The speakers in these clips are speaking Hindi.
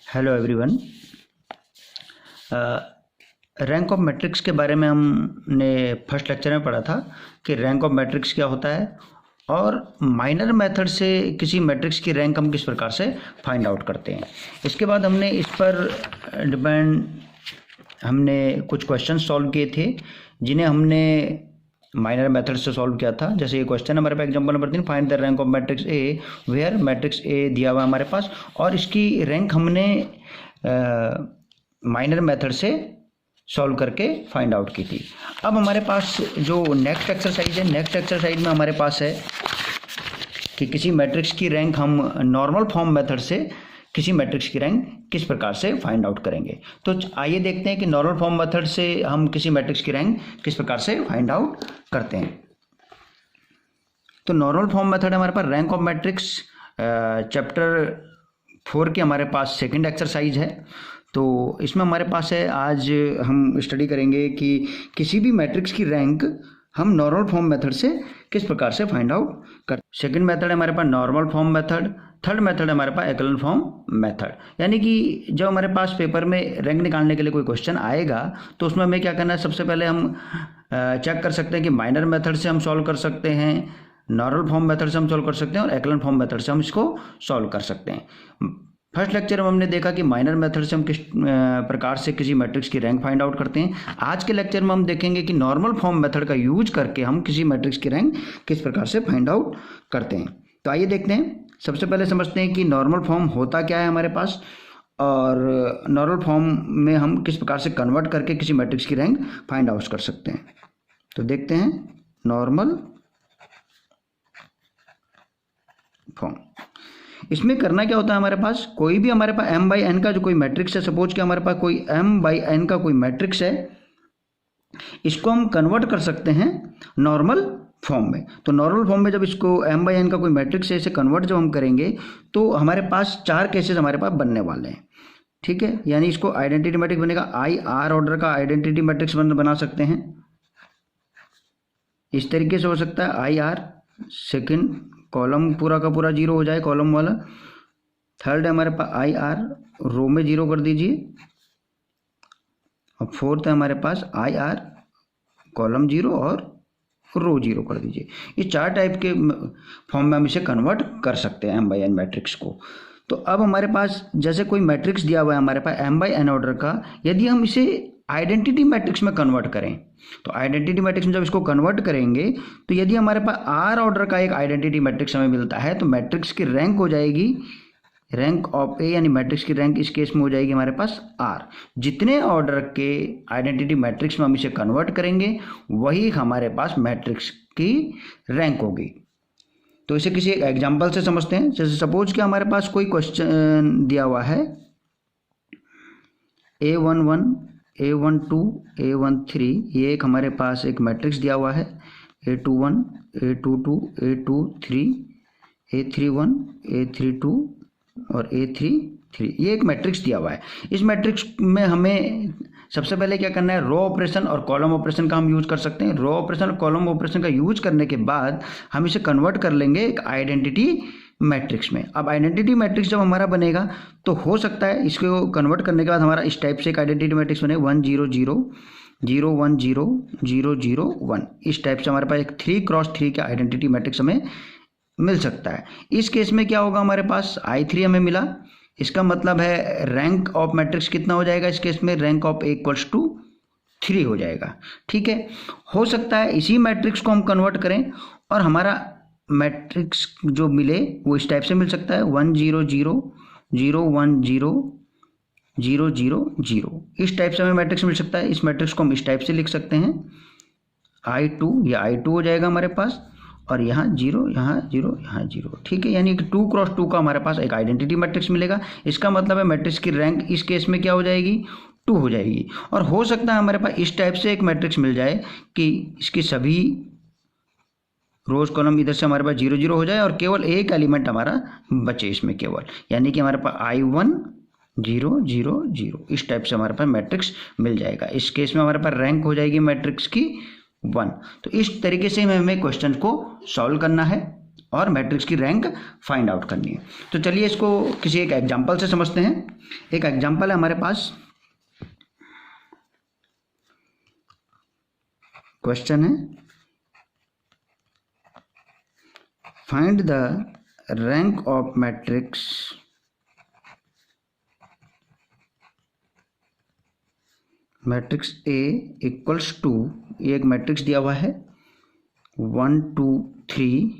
Hello everyone. Rank of matrix के बारे में हमने फर्स्ट लेक्चर में पढ़ा था कि रैंक ऑफ मैट्रिक्स क्या होता है और माइनर मेथड से किसी मैट्रिक्स की रैंक हम किस प्रकार से फाइंड आउट करते हैं। इसके बाद हमने इस पर डिपेंड हमने कुछ क्वेश्चन सॉल्व किए थे जिन्हें हमने माइनर मेथड से सॉल्व किया था। जैसे ये क्वेश्चन हमारे पास example number 3, find the rank of matrix A where matrix A दिया हुआ है हमारे पास और इसकी रैंक हमने माइनर मेथड से सॉल्व करके फाइंड आउट की थी। अब हमारे पास जो नेक्स्ट एक्सरसाइज है, नेक्स्ट एक्सरसाइज में हमारे पास है कि किसी मैट्रिक्स की रैंक हम नॉर्मल फॉर्म मेथड से किसी मैट्रिक्स की रैंक किस प्रकार से फाइंड आउट करेंगे। तो आइए देखते हैं कि नॉर्मल फॉर्म मेथड से हम किसी मैट्रिक्स की रैंक किस प्रकार से फाइंड आउट करते हैं। तो नॉर्मल फॉर्म मेथड हमारे पास रैंक ऑफ मैट्रिक्स चैप्टर 4 की हमारे पास सेकंड एक्सरसाइज है। तो इसमें हमारे पास है, आज हम स्टडी करेंगे कि किसी भी मैट्रिक्स की रैंक हम नॉर्मल फॉर्म मेथड से किस प्रकार से फाइंड आउट कर। सेकंड मेथड है हमारे पास normal form method, third method है हमारे पास एक्लन फॉर्म मेथड। यानी कि जब हमारे पास पेपर में रैंक निकालने के लिए कोई क्वेश्चन आएगा तो उसमें हमें क्या करना है, सबसे पहले हम चेक कर सकते हैं कि माइनर मेथड से हम सॉल्व कर सकते हैं, नॉर्मल फॉर्म मेथड से हम सॉल्व कर सकते हैं और एक्लन फॉर्म मेथड से हम इसको सॉल्व कर सकते हैं। फर्स्ट लेक्चर में हमने देखा कि माइनर मेथड से हम किस प्रकार से किसी मैट्रिक्स की रैंक फाइंड आउट करते हैं। आज के लेक्चर में हम देखेंगे कि नॉर्मल फॉर्म मेथड का यूज करके हम किसी मैट्रिक्स की रैंक किस प्रकार से फाइंड आउट करते हैं। तो आइए देखते हैं। सबसे पहले समझते हैं कि नॉर्मल फॉर्म होता क्या है हमारे पास और नॉर्मल फॉर्म में हम किस प्रकार से कन्वर्ट करके किसी मैट्रिक्स की रैंक फाइंड आउट कर सकते हैं। तो देखते हैं नॉर्मल फॉर्म। इसमें करना क्या होता है, हमारे पास कोई भी हमारे पास m बाई n का जो कोई मैट्रिक्स है, सपोज कि हमारे पास कोई m बाई n का कोई मैट्रिक्स है, इसको हम कन्वर्ट कर सकते हैं नॉर्मल फॉर्म में। तो नॉर्मल फॉर्म में जब इसको m बाई n का कोई मैट्रिक्स है, इसे कन्वर्ट जब हम करेंगे तो हमारे पास 4 केसेस हमारे पास बनने वाले हैं। ठीक है, यानी इसको आइडेंटिटी मैट्रिक्स बनेगा। IR ऑर्डर का आइडेंटिटी मैट्रिक्स बना सकते हैं। इस तरीके से हो सकता है IR, सेकेंड कॉलम पूरा का पूरा 0 हो जाए, कॉलम वाला। थर्ड है हमारे पास IR, रो में 0 कर दीजिए। और फोर्थ है हमारे पास IR, कॉलम 0 और रो 0 कर दीजिए। ये 4 टाइप के फॉर्म में हम इसे कन्वर्ट कर सकते हैं m बाई n मैट्रिक्स को। तो अब हमारे पास जैसे कोई मैट्रिक्स दिया हुआ है हमारे पास m बाई n ऑर्डर का, यदि हम इसे आइडेंटिटी मैट्रिक्स में कन्वर्ट करें तो आइडेंटिटी मैट्रिक्स में जब इसको कन्वर्ट करेंगे तो यदि हमारे पास R ऑर्डर का एक आइडेंटिटी मैट्रिक्स हमें मिलता है तो मैट्रिक्स की रैंक हो जाएगी रैंक ऑफ ए, यानी मैट्रिक्स की रैंक इस केस में हो जाएगी हमारे पास R। जितने ऑर्डर के आइडेंटिटी मैट्रिक्स में हम इसे कन्वर्ट करेंगे वही हमारे पास मैट्रिक्स की रैंक होगी। तो इसे किसी एक एग्जाम्पल से समझते हैं। जैसे सपोज कि हमारे पास कोई क्वेश्चन दिया हुआ है A11, A12, A13, ये एक हमारे पास एक मैट्रिक्स दिया हुआ है। A21, A22, A23, A31, A32 और A33, ये एक मैट्रिक्स दिया हुआ है। इस मैट्रिक्स में हमें सबसे पहले क्या करना है, रो ऑपरेशन और कॉलम ऑपरेशन का हम यूज कर सकते हैं। रो ऑपरेशन और कॉलम ऑपरेशन का यूज करने के बाद हम इसे कन्वर्ट कर लेंगे एक आइडेंटिटी मैट्रिक्स में। अब आइडेंटिटी मैट्रिक्स जब हमारा बनेगा तो हो सकता है इसको कन्वर्ट करने के बाद हमारा इस टाइप से एक आइडेंटिटी मैट्रिक्स बने 1 0 0 0 1 0 0 0 1। इस टाइप से हमारे पास एक 3x3 का आइडेंटिटी मैट्रिक्स हमें मिल सकता है। इस केस में क्या होगा, हमारे पास I3 हमें मिला। इसका मतलब है रैंक ऑफ मैट्रिक्स कितना हो जाएगा, इस केस में rank of A equals to 3 हो जाएगा। ठीक है, हो सकता है इसी मैट्रिक्स को हम कन्वर्ट करें और हमारा मैट्रिक्स जो मिले वो इस टाइप से मिल सकता है 1 0 0 0 1 0 0 0 0। इस टाइप से हमें मैट्रिक्स मिल सकता है। इस मैट्रिक्स को हम इस टाइप से लिख सकते हैं I2, या I2 हो जाएगा हमारे पास, और यहाँ 0 यहाँ 0 यहाँ 0। ठीक है, यानी कि 2x2 का हमारे पास एक आइडेंटिटी मैट्रिक्स मिलेगा। इसका मतलब है मैट्रिक्स की रैंक इस केस में क्या हो जाएगी, 2 हो जाएगी। और हो सकता है हमारे पास इस टाइप से एक मैट्रिक्स मिल जाए कि इसकी सभी रोज कॉलम इधर से हमारे पास 0 0 हो जाए और केवल एक एलिमेंट हमारा बचे इसमें केवल, यानी कि हमारे पास I1 0 0 0। इस टाइप से हमारे पास मैट्रिक्स मिल जाएगा। इस केस में हमारे पास रैंक हो जाएगी मैट्रिक्स की 1। तो इस तरीके से हमें क्वेश्चन को सॉल्व करना है। और मैट्रिक्स की रैंक फाइंड आउट करनी है। तो चलिए इसको किसी एक एग्जांपल से समझते हैं। एक एग्जांपल है हमारे पास, क्वेश्चन है find the rank of matrix matrix A equals to, ये एक मैट्रिक्स दिया हुआ है 1 2 3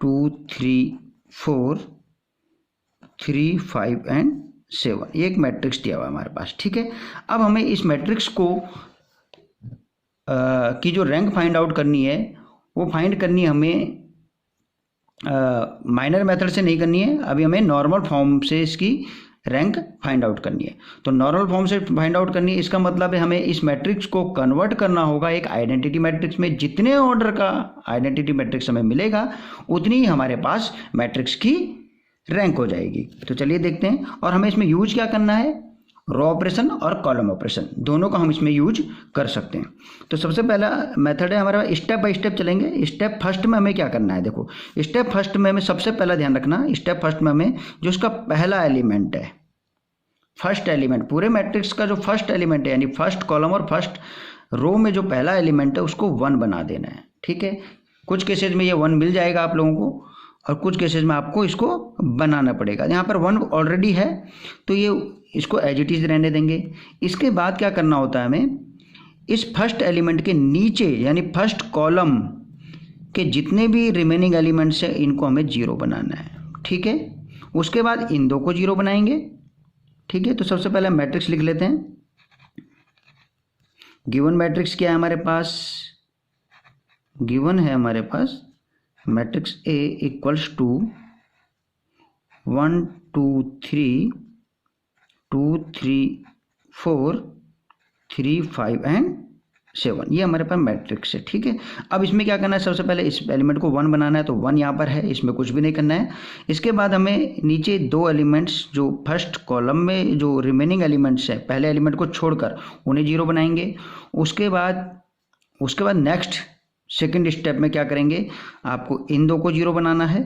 2 3 4 3 5 एंड 7, ये एक मैट्रिक्स दिया हुआ है हमारे पास। ठीक है, अब हमें इस मैट्रिक्स को की जो रैंक फाइंड आउट करनी है वो फाइंड करनी है हमें माइनर मेथड से नहीं करनी है, अभी हमें नॉर्मल फॉर्म से इसकी रैंक फाइंड आउट करनी है। तो नॉर्मल फॉर्म से फाइंड आउट करनी है, इसका मतलब है हमें इस मैट्रिक्स को कन्वर्ट करना होगा एक आइडेंटिटी मैट्रिक्स में। जितने ऑर्डर का आइडेंटिटी मैट्रिक्स हमें मिलेगा उतनी ही हमारे पास मैट्रिक्स की रैंक हो जाएगी। तो चलिए देखते हैं, और हमें इसमें यूज क्या करना है, रो ऑपरेशन और कॉलम ऑपरेशन, दोनों का हम इसमें यूज कर सकते हैं। तो सबसे पहला मेथड है हमारा, स्टेप बाय स्टेप चलेंगे। स्टेप फर्स्ट में हमें क्या करना है, देखो स्टेप फर्स्ट में हमें सबसे पहला ध्यान रखना, स्टेप फर्स्ट में हमें जो उसका पहला एलिमेंट है, फर्स्ट एलिमेंट, पूरे मैट्रिक्स का जो फर्स्ट एलिमेंट है यानी फर्स्ट कॉलम और फर्स्ट रो में जो पहला एलिमेंट है उसको 1 बना देना है। ठीक है, कुछ केसेज में ये 1 मिल जाएगा आप लोगों को और कुछ केसेज में आपको इसको बनाना पड़ेगा। यहाँ पर 1 ऑलरेडी है तो ये इसको एज इट इज रहने देंगे। इसके बाद क्या करना होता है हमें, इस फर्स्ट एलिमेंट के नीचे यानी फर्स्ट कॉलम के जितने भी रिमेनिंग एलिमेंट्स हैं इनको हमें 0 बनाना है। ठीक है, उसके बाद इन दो को 0 बनाएंगे। ठीक है, तो सबसे पहले मैट्रिक्स लिख लेते हैं। गिवन मैट्रिक्स क्या है हमारे पास, गिवन है हमारे पास matrix A equals to 1 2 3 2 3 4 3 5 and 7, ये हमारे पास मैट्रिक्स है। ठीक है, अब इसमें क्या करना है, सबसे पहले इस एलिमेंट को 1 बनाना है, तो 1 यहाँ पर है, इसमें कुछ भी नहीं करना है। इसके बाद हमें नीचे दो एलिमेंट्स जो फर्स्ट कॉलम में जो रिमेनिंग एलिमेंट्स है पहले एलिमेंट को छोड़कर उन्हें 0 बनाएंगे। उसके बाद नेक्स्ट सेकेंड स्टेप में क्या करेंगे, आपको इन दो को 0 बनाना है।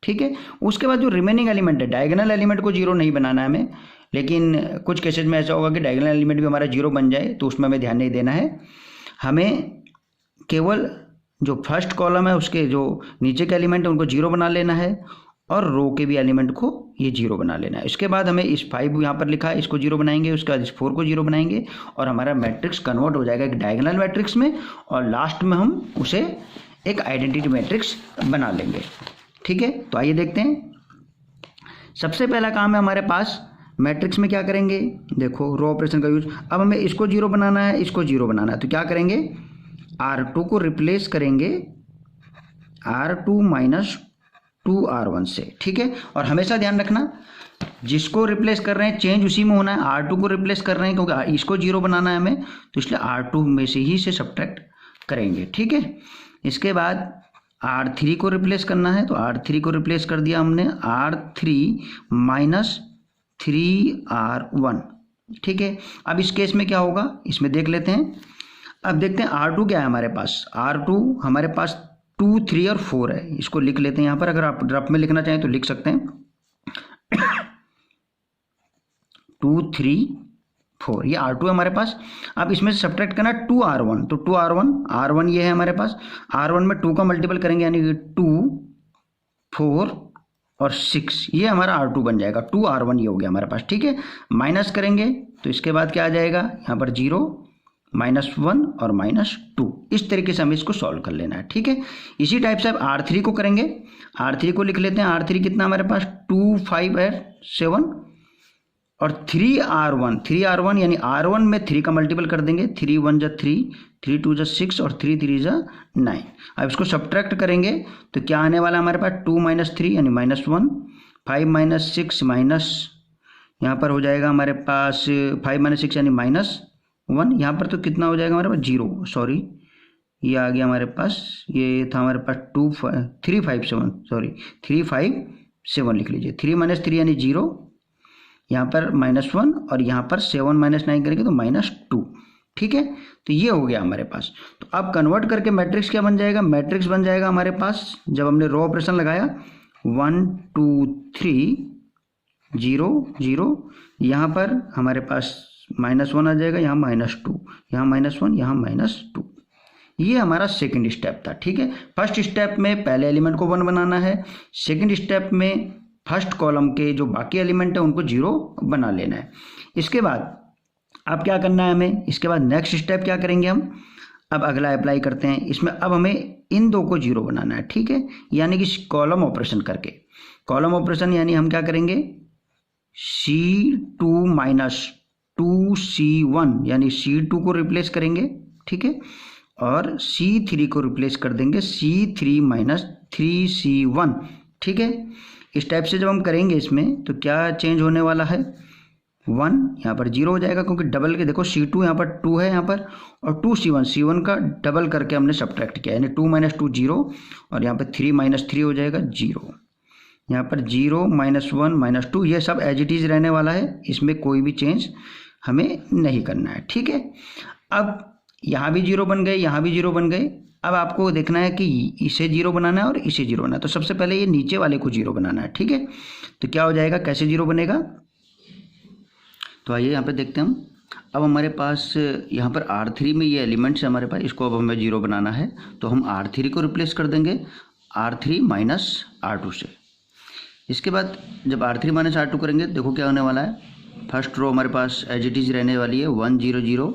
ठीक है, उसके बाद जो रिमेनिंग एलिमेंट है, डायगोनल एलिमेंट को 0 नहीं बनाना है हमें, लेकिन कुछ केसेज में ऐसा होगा कि डायगोनल एलिमेंट भी हमारा 0 बन जाए तो उसमें हमें ध्यान नहीं देना है। हमें केवल जो फर्स्ट कॉलम है उसके जो नीचे के एलिमेंट है उनको 0 बना लेना है और रो के भी एलिमेंट को ये 0 बना लेना है। इसके बाद हमें इस 5 यहाँ पर लिखा है इसको 0 बनाएंगे, उसके बाद इस 4 को 0 बनाएंगे और हमारा मैट्रिक्स कन्वर्ट हो जाएगा एक डायगोनल मैट्रिक्स में और लास्ट में हम उसे एक आइडेंटिटी मैट्रिक्स बना लेंगे। ठीक है, तो आइए देखते हैं। सबसे पहला काम है हमारे पास मैट्रिक्स में क्या करेंगे, देखो रो ऑपरेशन का यूज। अब हमें इसको 0 बनाना है, इसको 0 बनाना है, तो क्या करेंगे, R2 को रिप्लेस करेंगे R2 माइनस 2R1 से। ठीक है, और हमेशा ध्यान रखना जिसको रिप्लेस कर रहे हैं चेंज उसी में होना है। R2 को रिप्लेस कर रहे हैं क्योंकि इसको 0 बनाना है हमें, तो इसलिए R2 में से ही से सब्ट्रैक्ट करेंगे। ठीक है, इसके बाद R3 को रिप्लेस करना है, तो R3 को रिप्लेस कर दिया हमने R3 माइनस 3R1। ठीक है, अब इस केस में क्या होगा इसमें देख लेते हैं। अब देखते हैं R2 क्या है हमारे पास, R2 हमारे पास 2 3 और 4 है, इसको लिख लेते हैं यहाँ पर। अगर आप रफ में लिखना चाहें तो लिख सकते हैं 2 3 4, ये R2 है हमारे पास। अब इसमें से सब्ट्रैक्ट करना 2R1, तो 2R1 ये है हमारे पास। R1 में 2 का मल्टीपल करेंगे यानी कि 2 4 और 6, ये हमारा R2 बन जाएगा। 2R1 ये हो गया हमारे पास। ठीक है, माइनस करेंगे तो इसके बाद क्या आ जाएगा, यहाँ पर 0 -1 और -2, इस तरीके से हमें इसको सॉल्व कर लेना है। ठीक है, इसी टाइप से अब R3 को करेंगे। R3 को लिख लेते हैं। R3 कितना हमारे पास 2 5 है 7 और 3R1 यानी R1 में 3 का मल्टीपल कर देंगे, 3 1 जा 3, 3 2 जा 6 और 3 3 जा 9। अब इसको सब्ट्रैक्ट करेंगे तो क्या आने वाला हमारे पास 2 - 3 यानी -1, 5 - 6 माइनस, यहाँ पर हो जाएगा हमारे पास 5 - 6 यानी -1। यहाँ पर तो कितना हो जाएगा हमारे पास 0, सॉरी ये आ गया हमारे पास, ये था हमारे पास 3 5 7, सॉरी 3 5 7 लिख लीजिए। 3 - 3 यानी 0, यहाँ पर -1 और यहाँ पर 7 - 9 करेंगे तो -2। ठीक है, तो ये हो गया हमारे पास। तो अब कन्वर्ट करके मैट्रिक्स क्या बन जाएगा, मैट्रिक्स बन जाएगा हमारे पास जब हमने रो ऑपरेशन लगाया 1 2 3 0 0, यहाँ पर हमारे पास -1 आ जाएगा, यहाँ -2, यहाँ -1, यहाँ -2। ये हमारा सेकंड स्टेप था। ठीक है, फर्स्ट स्टेप में पहले एलिमेंट को 1 बनाना है, सेकंड स्टेप में फर्स्ट कॉलम के जो बाकी एलिमेंट है उनको 0 बना लेना है। इसके बाद अब क्या करना है हमें, इसके बाद नेक्स्ट स्टेप क्या करेंगे हम, अब अगला अप्लाई करते हैं इसमें। अब हमें इन दो को 0 बनाना है। ठीक है, यानी कि कॉलम ऑपरेशन करके, कॉलम ऑपरेशन यानी हम क्या करेंगे, C2 - 2C1 यानी C2 को रिप्लेस करेंगे। ठीक है, और C3 को रिप्लेस कर देंगे C3 - 3C1। ठीक है, इस टाइप से जब हम करेंगे इसमें तो क्या चेंज होने वाला है, 1 यहाँ पर 0 हो जाएगा, क्योंकि डबल के देखो C2 यहाँ पर 2 है यहाँ पर, और 2C1 का डबल करके हमने सब्ट्रैक्ट किया, यानी 2 - 2 0, और यहाँ पर 3 - 3 हो जाएगा 0। यहाँ पर 0 -1 -2 ये सब एज इट इज़ रहने वाला है, इसमें कोई भी चेंज हमें नहीं करना है। ठीक है, अब यहाँ भी 0 बन गए, यहाँ भी 0 बन गए। अब आपको देखना है कि इसे 0 बनाना है और इसे 0 बनाना है, तो सबसे पहले ये नीचे वाले को 0 बनाना है। ठीक है, तो क्या हो जाएगा, कैसे 0 बनेगा, तो आइए यहाँ पे देखते हैं हम। अब हमारे पास यहाँ पर R3 में ये एलिमेंट्स है हमारे पास, इसको अब हमें 0 बनाना है, तो हम R3 को रिप्लेस कर देंगे R3 - R2 से। इसके बाद जब R3 - R2 करेंगे, देखो क्या होने वाला है, फर्स्ट रो हमारे पास एज इट इज़ रहने वाली है 1 0 0,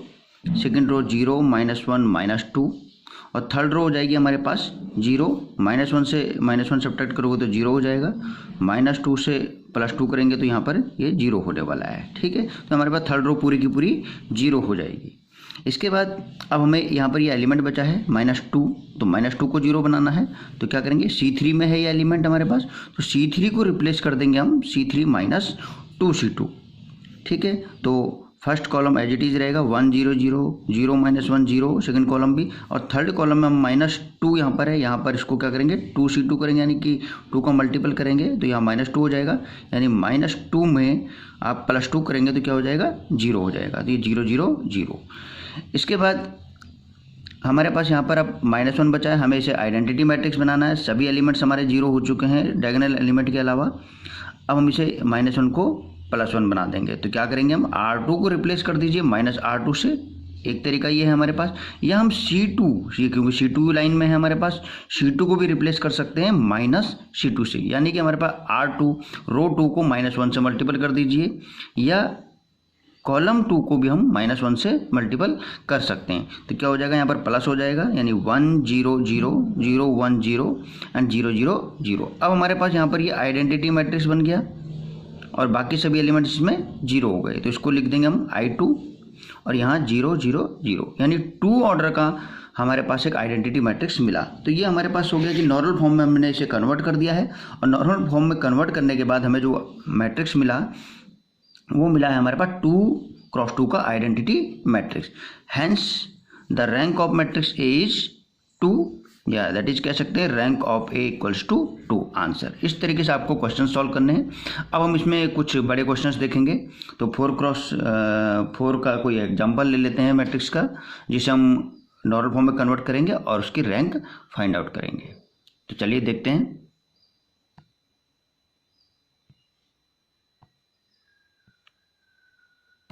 सेकेंड रो 0 -1 -2, और थर्ड रो हो जाएगी हमारे पास 0 -1 से -1 सब्ट्रैक्ट करोगे तो 0 हो जाएगा, -2 से +2 करेंगे तो यहाँ पर ये 0 होने वाला है। ठीक है, तो हमारे पास थर्ड रो पूरी की पूरी 0 हो जाएगी। इसके बाद अब हमें यहाँ पर ये एलिमेंट बचा है -2, तो -2 को 0 बनाना है, तो क्या करेंगे, C3 में है ये एलिमेंट हमारे पास, तो C3 को रिप्लेस कर देंगे हम C3 - 2C2। ठीक है, तो first column as it is रहेगा 1 0 0 0 -1 0, सेकंड कॉलम भी, और थर्ड कॉलम में हम -2 यहाँ पर है, यहाँ पर इसको क्या करेंगे 2C2 करेंगे, यानी कि 2 का मल्टीपल करेंगे तो यहाँ -2 हो जाएगा, यानी -2 में आप +2 करेंगे तो क्या हो जाएगा 0 हो जाएगा, तो ये 0 0 0। इसके बाद हमारे पास यहाँ पर अब -1 बचा है, हमें इसे आइडेंटिटी मैट्रिक्स बनाना है, सभी एलिमेंट्स हमारे 0 हो चुके हैं डायगोनल एलिमेंट के अलावा। अब हम इसे -1 को +1 बना देंगे, तो क्या करेंगे हम R2 को रिप्लेस कर दीजिए -R2 से, एक तरीका ये है हमारे पास, या हम C2 क्योंकि C2 लाइन में है हमारे पास, C2 को भी रिप्लेस कर सकते हैं -C2 से, यानी कि हमारे पास R2 रो 2 को -1 से मल्टीपल कर दीजिए, या कॉलम 2 को भी हम -1 से मल्टीपल कर सकते हैं, तो क्या हो जाएगा, यहाँ पर प्लस हो जाएगा, यानी 1 0 0 0 1 0 एंड 0 0 0। अब हमारे पास यहाँ पर ये आइडेंटिटी मैट्रिक्स बन गया और बाकी सभी एलिमेंट्स इसमें 0 हो गए, तो इसको लिख देंगे हम I2 और यहाँ 0 0 0, यानी 2 ऑर्डर का हमारे पास एक आइडेंटिटी मैट्रिक्स मिला। तो ये हमारे पास हो गया कि नॉर्मल फॉर्म में हमने इसे कन्वर्ट कर दिया है, और नॉर्मल फॉर्म में कन्वर्ट करने के बाद हमें जो मैट्रिक्स मिला वो मिला है हमारे पास 2 × 2 का identity matrix. Hence the rank of matrix A is 2, या दैट इज कह सकते हैं rank of A equals to 2 answer. इस तरीके से आपको क्वेश्चन सॉल्व करने हैं। अब हम इसमें कुछ बड़े क्वेश्चंस देखेंगे, तो 4 का कोई एग्जांपल ले लेते हैं मैट्रिक्स का, जिसे हम नॉर्मल फॉर्म में कन्वर्ट करेंगे और उसकी रैंक फाइंड आउट करेंगे। तो चलिए देखते हैं।